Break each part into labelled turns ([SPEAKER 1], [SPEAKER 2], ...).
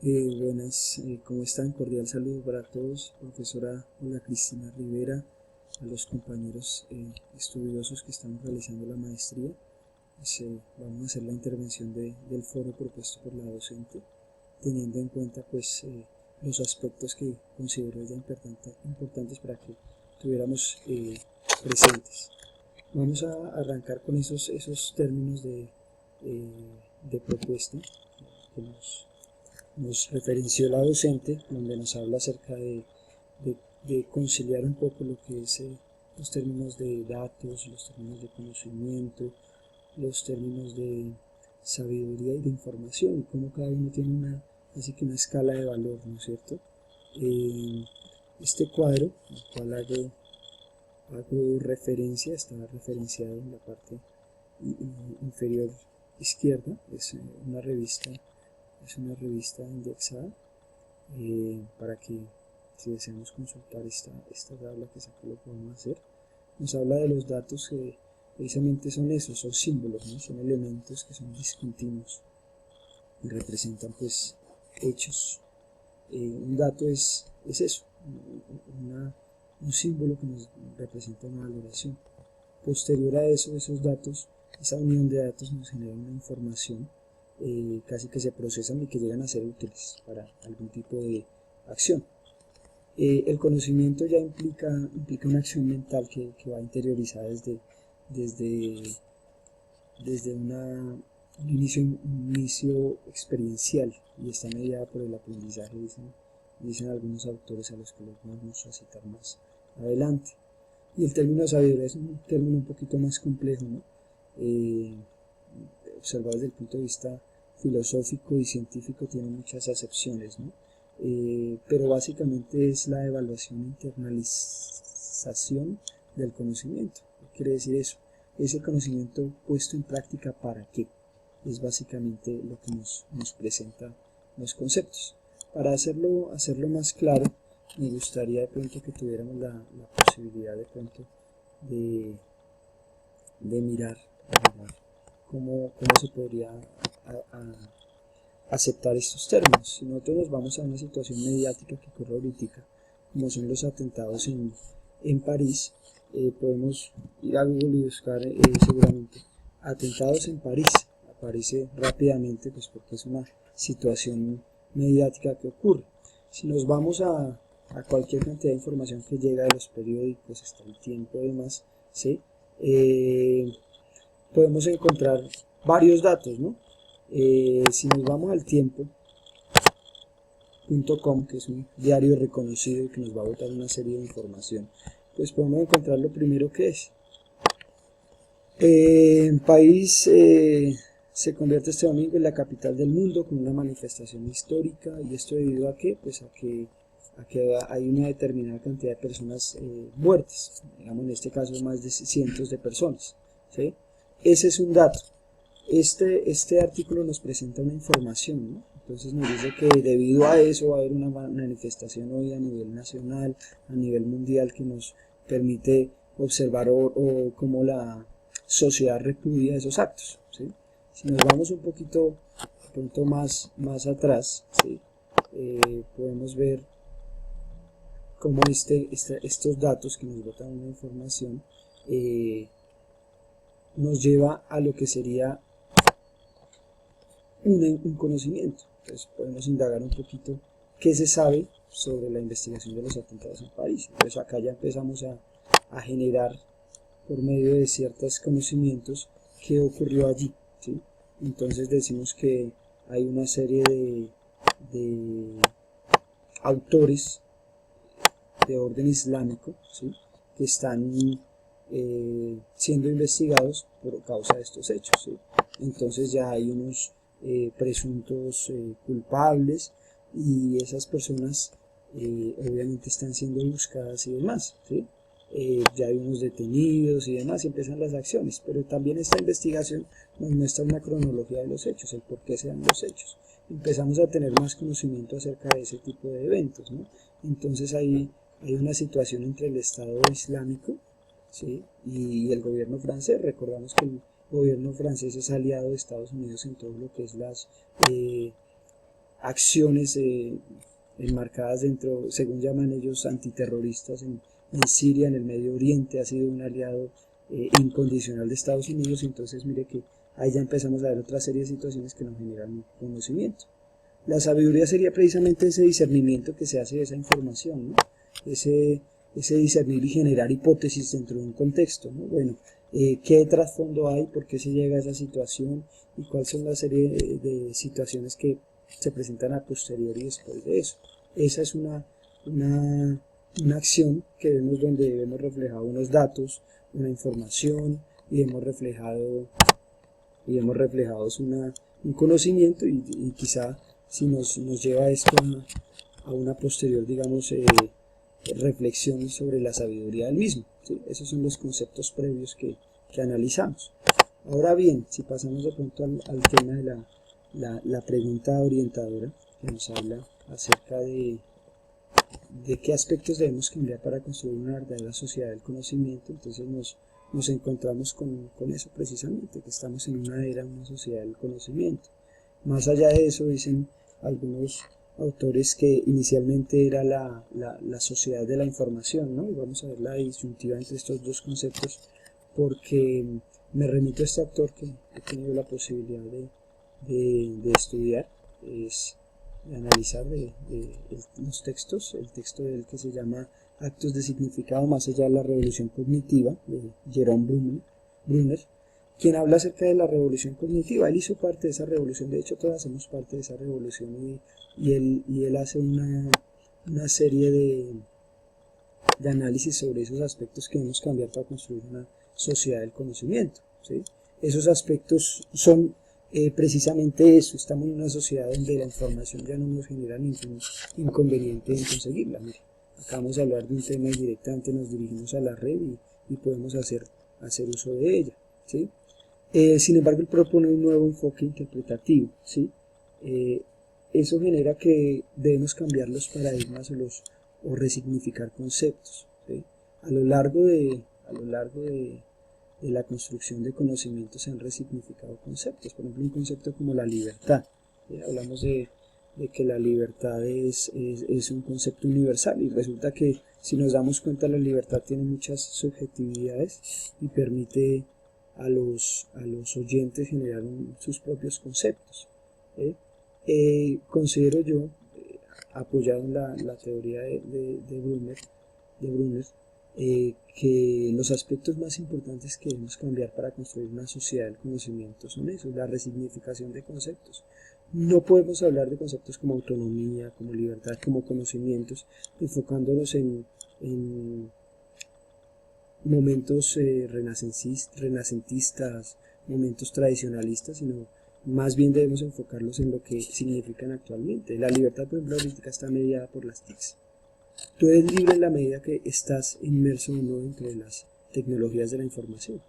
[SPEAKER 1] Buenas, ¿cómo están? Cordial saludo para todos, profesora Olga Cristina Rivera, a los compañeros estudiosos que estamos realizando la maestría. Pues, vamos a hacer la intervención del foro propuesto por la docente, teniendo en cuenta pues los aspectos que considero ya importantes para que tuviéramos presentes. Vamos a arrancar con esos términos de propuesta que nos referenció la docente, donde nos habla acerca de, de conciliar un poco lo que es los términos de datos, los términos de conocimiento, los términos de sabiduría y de información, y cómo cada uno tiene así que una escala de valor, ¿no es cierto? Este cuadro, al cual hago referencia, está referenciado en la parte inferior izquierda, es una revista indexada para que si deseamos consultar esta tabla que saco lo podemos hacer. Nos habla de los datos que precisamente son esos, son símbolos, ¿no? Son elementos que son discontinuos y representan pues hechos. Un dato es eso, un símbolo que nos representa una valoración. Posterior a eso, esos datos, esa unión de datos nos genera una información casi que se procesan y que llegan a ser útiles para algún tipo de acción. El conocimiento ya implica una acción mental que va interiorizada desde, desde un inicio experiencial y está mediada por el aprendizaje, dicen algunos autores a los que los vamos a citar más adelante. Y el término sabiduría es un término un poquito más complejo, ¿no? Observado desde el punto de vista filosófico y científico tiene muchas acepciones, ¿no? Pero básicamente es la evaluación e internalización del conocimiento. ¿Qué quiere decir eso? Es el conocimiento puesto en práctica para qué. Es básicamente lo que nos presenta los conceptos. Para hacerlo más claro, me gustaría de pronto que tuviéramos la posibilidad de pronto de, de mirar cómo se podría aceptar estos términos. Si nosotros nos vamos a una situación mediática que ocurre ahorita, como son los atentados en París, podemos ir a Google y buscar seguramente atentados en París. Aparece rápidamente pues porque es una situación mediática que ocurre. Si nos vamos a cualquier cantidad de información que llega de los periódicos, hasta el tiempo y demás, ¿sí? Podemos encontrar varios datos, ¿no? Si nos vamos al tiempo.com, que es un diario reconocido y que nos va a botar una serie de información, pues podemos encontrar lo primero que es. En París se convierte este domingo en la capital del mundo con una manifestación histórica, y esto debido a qué? Pues a que hay una determinada cantidad de personas muertas, digamos en este caso más de cientos de personas, ¿sí? Ese es un dato. Este artículo nos presenta una información, ¿no? Entonces nos dice que debido a eso va a haber una manifestación hoy a nivel nacional, a nivel mundial, que nos permite observar o cómo la sociedad repudia esos actos, ¿sí? Si nos vamos un poquito más atrás, ¿sí? Podemos ver cómo estos datos que nos botan una información nos lleva a lo que sería un conocimiento. Entonces podemos indagar un poquito qué se sabe sobre la investigación de los atentados en París. Entonces acá ya empezamos a generar por medio de ciertos conocimientos qué ocurrió allí, ¿sí? Entonces decimos que hay una serie de autores de orden islámico, ¿sí? Que están siendo investigados por causa de estos hechos, ¿sí? Entonces ya hay unos presuntos culpables, y esas personas obviamente están siendo buscadas y demás, ¿sí? Ya hay unos detenidos y demás, y empiezan las acciones, pero también esta investigación nos muestra una cronología de los hechos, el por qué se dan los hechos. Empezamos a tener más conocimiento acerca de ese tipo de eventos, ¿no? Entonces hay una situación entre el Estado Islámico, ¿sí? Y el gobierno francés. Recordamos que el gobierno francés es aliado de Estados Unidos en todo lo que es las acciones enmarcadas dentro, según llaman ellos, antiterroristas en Siria, en el Medio Oriente, ha sido un aliado incondicional de Estados Unidos. Entonces mire que ahí ya empezamos a ver otra serie de situaciones que nos generan conocimiento. La sabiduría sería precisamente ese discernimiento que se hace de esa información, ¿no? Ese discernir y generar hipótesis dentro de un contexto, ¿no? Bueno, ¿qué trasfondo hay? ¿Por qué se llega a esa situación? ¿Y cuáles son la serie de situaciones que se presentan a posteriori después de eso? Esa es una acción que vemos donde vemos reflejado unos datos, una información, y hemos reflejado un conocimiento, y quizá si nos lleva esto a una posterior, digamos, reflexión sobre la sabiduría del mismo, ¿sí? Esos son los conceptos previos que analizamos. Ahora bien, si pasamos de pronto al tema de la pregunta orientadora, que nos habla acerca de qué aspectos debemos cambiar para construir una verdadera sociedad del conocimiento, entonces nos encontramos con eso precisamente, que estamos en una era, una sociedad del conocimiento. Más allá de eso, dicen algunos autores que inicialmente era la sociedad de la información, ¿no? Y vamos a ver la disyuntiva entre estos dos conceptos, porque me remito a este autor que he tenido la posibilidad de estudiar, de analizar los textos, el texto del que se llama Actos de Significado más allá de la Revolución Cognitiva, de Jerome Brunner, quien habla acerca de la revolución cognitiva. Él hizo parte de esa revolución, de hecho todos hacemos parte de esa revolución, y él hace una serie de análisis sobre esos aspectos que debemos cambiar para construir una sociedad del conocimiento, ¿sí? Esos aspectos son precisamente eso. Estamos en una sociedad donde la información ya no nos genera ningún inconveniente en conseguirla. Mire, acabamos de hablar de un tema y directamente nos dirigimos a la red y podemos hacer uso de ella, ¿sí? Sin embargo, él propone un nuevo enfoque interpretativo, ¿sí? Eso genera que debemos cambiar los paradigmas o resignificar conceptos, ¿sí? A lo largo de la construcción de conocimientos se han resignificado conceptos. Por ejemplo, un concepto como la libertad. Hablamos de que la libertad es un concepto universal, y resulta que si nos damos cuenta la libertad tiene muchas subjetividades y permite a los oyentes generar sus propios conceptos. Considero yo, apoyado en la teoría de Brunner, que los aspectos más importantes que debemos cambiar para construir una sociedad del conocimiento son esos: la resignificación de conceptos. No podemos hablar de conceptos como autonomía, como libertad, como conocimientos, enfocándonos en momentos renacentistas, momentos tradicionalistas, sino más bien debemos enfocarlos en lo que significan actualmente. La libertad, por ejemplo, ahorita está mediada por las TICs. Tú eres libre en la medida que estás inmerso o no entre las tecnologías de la información.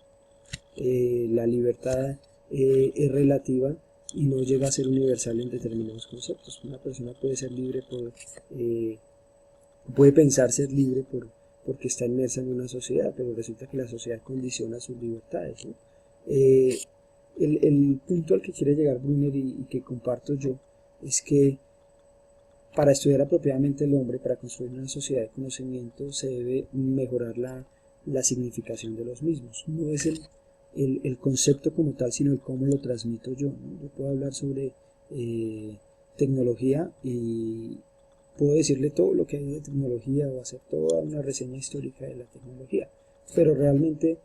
[SPEAKER 1] La libertad es relativa y no llega a ser universal en determinados conceptos. Una persona puede ser libre puede pensar ser libre porque está inmersa en una sociedad, pero resulta que la sociedad condiciona sus libertades, ¿no? El punto al que quiere llegar Brunner, y que comparto yo, es que para estudiar apropiadamente el hombre, para construir una sociedad de conocimiento, se debe mejorar la significación de los mismos. No es el concepto como tal, sino el cómo lo transmito yo, ¿no? Yo puedo hablar sobre tecnología y puedo decirle todo lo que hay de tecnología o hacer toda una reseña histórica de la tecnología, pero realmente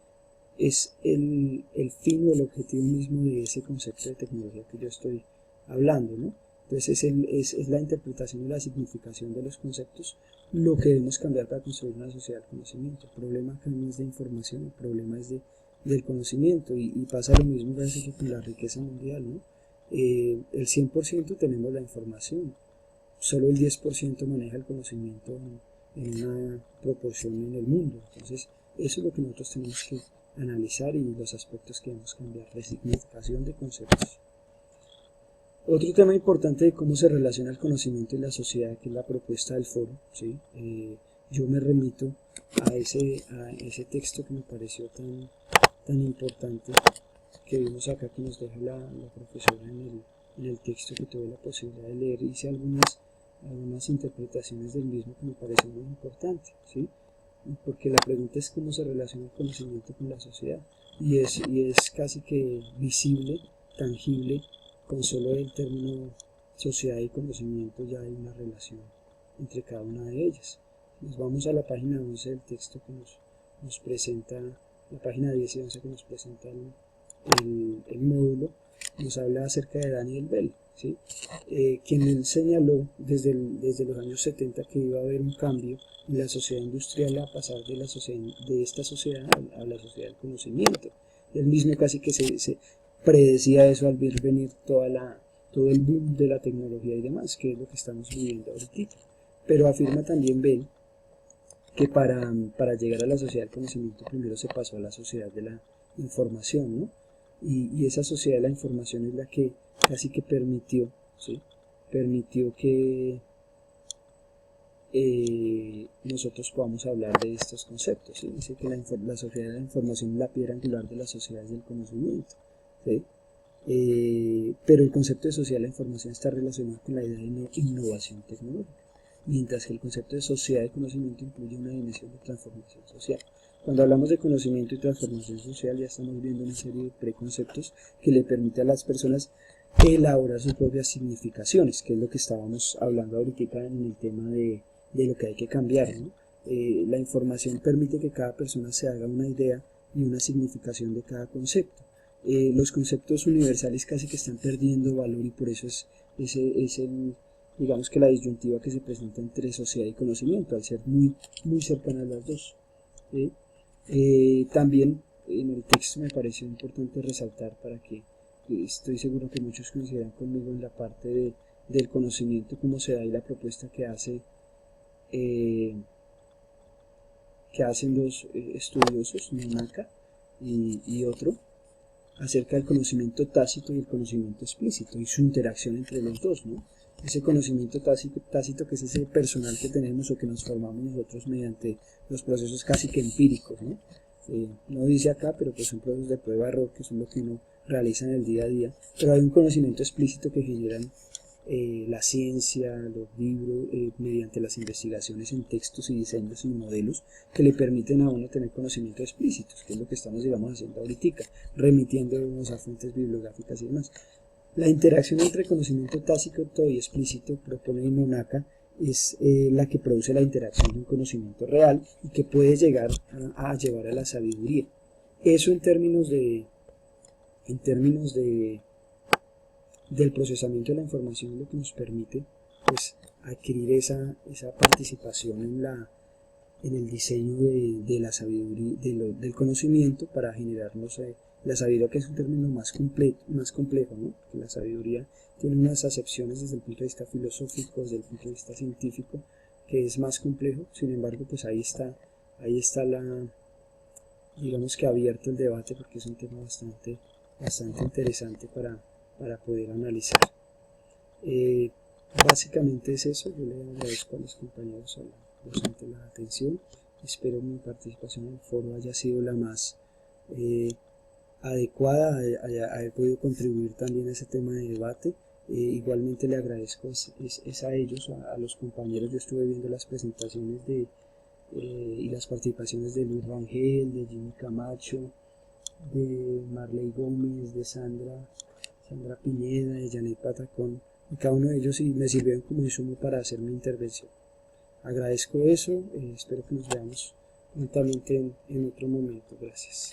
[SPEAKER 1] es el fin o el objetivo mismo de ese concepto de tecnología que yo estoy hablando, ¿no? Entonces es la interpretación y la significación de los conceptos lo que debemos cambiar para construir una sociedad del conocimiento. El problema acá no es de información, el problema es del conocimiento, y pasa lo mismo que con la riqueza mundial, ¿no? El 100% tenemos la información, solo el 10% maneja el conocimiento en una proporción en el mundo. Entonces eso es lo que nosotros tenemos que analizar, y los aspectos que debemos cambiar: resignificación de conceptos. Otro tema importante de cómo se relaciona el conocimiento y la sociedad, que es la propuesta del foro, ¿sí? Yo me remito a ese texto que me pareció tan importante, que vimos acá, que nos deja la profesora en el texto que tuve la posibilidad de leer, hice algunas interpretaciones del mismo que me parecen muy importantes, ¿sí? Porque la pregunta es cómo se relaciona el conocimiento con la sociedad, y es casi que visible, tangible, con solo el término sociedad y conocimiento ya hay una relación entre cada una de ellas. Nos vamos a la página 11 del texto que nos presenta, la página 10 y 11 que nos presenta el módulo, nos habla acerca de Daniel Bell, ¿sí? Quien él señaló desde los años 70 que iba a haber un cambio en la sociedad industrial a pasar de esta sociedad a la sociedad del conocimiento. Él mismo casi que se predecía eso al ver venir todo el boom de la tecnología y demás, que es lo que estamos viviendo ahorita. Pero afirma también Bell que para llegar a la sociedad del conocimiento primero se pasó a la sociedad de la información, ¿no? Y esa sociedad de la información es la que casi que permitió, ¿sí? Permitió que nosotros podamos hablar de estos conceptos, ¿sí? Dice que la sociedad de la información es la piedra angular de las sociedades del conocimiento, ¿sí? Pero el concepto de sociedad de la información está relacionado con la idea de innovación tecnológica, mientras que el concepto de sociedad de conocimiento incluye una dimensión de transformación social. Cuando hablamos de conocimiento y transformación social ya estamos viendo una serie de preconceptos que le permiten a las personas elaborar sus propias significaciones, que es lo que estábamos hablando ahorita en el tema de lo que hay que cambiar, ¿no? La información permite que cada persona se haga una idea y una significación de cada concepto. Los conceptos universales casi que están perdiendo valor y por eso es digamos que la disyuntiva que se presenta entre sociedad y conocimiento, al ser muy cercanas las dos. También en el texto me pareció importante resaltar para que estoy seguro que muchos coincidirán conmigo en la parte del conocimiento, cómo se da y la propuesta que hacen los estudiosos, Nonaka y otro, acerca del conocimiento tácito y el conocimiento explícito y su interacción entre los dos, ¿no? Ese conocimiento tácito que es ese personal que tenemos o que nos formamos nosotros mediante los procesos casi que empíricos, ¿no? No dice acá, pero pues son procesos de prueba-error que son lo que uno realiza en el día a día, pero hay un conocimiento explícito que generan la ciencia, los libros, mediante las investigaciones en textos y diseños y modelos que le permiten a uno tener conocimientos explícitos, que es lo que estamos, digamos, haciendo ahorita, remitiéndonos a fuentes bibliográficas y demás. La interacción entre conocimiento tácito y explícito, propone Nonaka, es la que produce la interacción de un conocimiento real y que puede llegar a llevar a la sabiduría. Eso en términos del procesamiento de la información es lo que nos permite pues adquirir esa participación en el diseño de la sabiduría, del conocimiento para generarnos la sabiduría, que es un término más complejo, ¿no? Que la sabiduría tiene unas acepciones desde el punto de vista filosófico, desde el punto de vista científico, que es más complejo. Sin embargo, pues ahí está digamos que abierto el debate, porque es un tema bastante interesante para poder analizar. Básicamente es eso. Yo le agradezco a los compañeros, a la docente, la atención. Espero mi participación en el foro haya sido la más adecuada, haya podido contribuir también a ese tema de debate. Igualmente le agradezco es a ellos, a los compañeros. Yo estuve viendo las presentaciones y las participaciones de Luis Rangel, de Jimmy Camacho, de Marley Gómez, de Sandra Pineda, de Janet Patacón, y cada uno de ellos me sirvieron como insumo para hacer mi intervención. Agradezco eso, espero que nos veamos prontamente en otro momento. Gracias.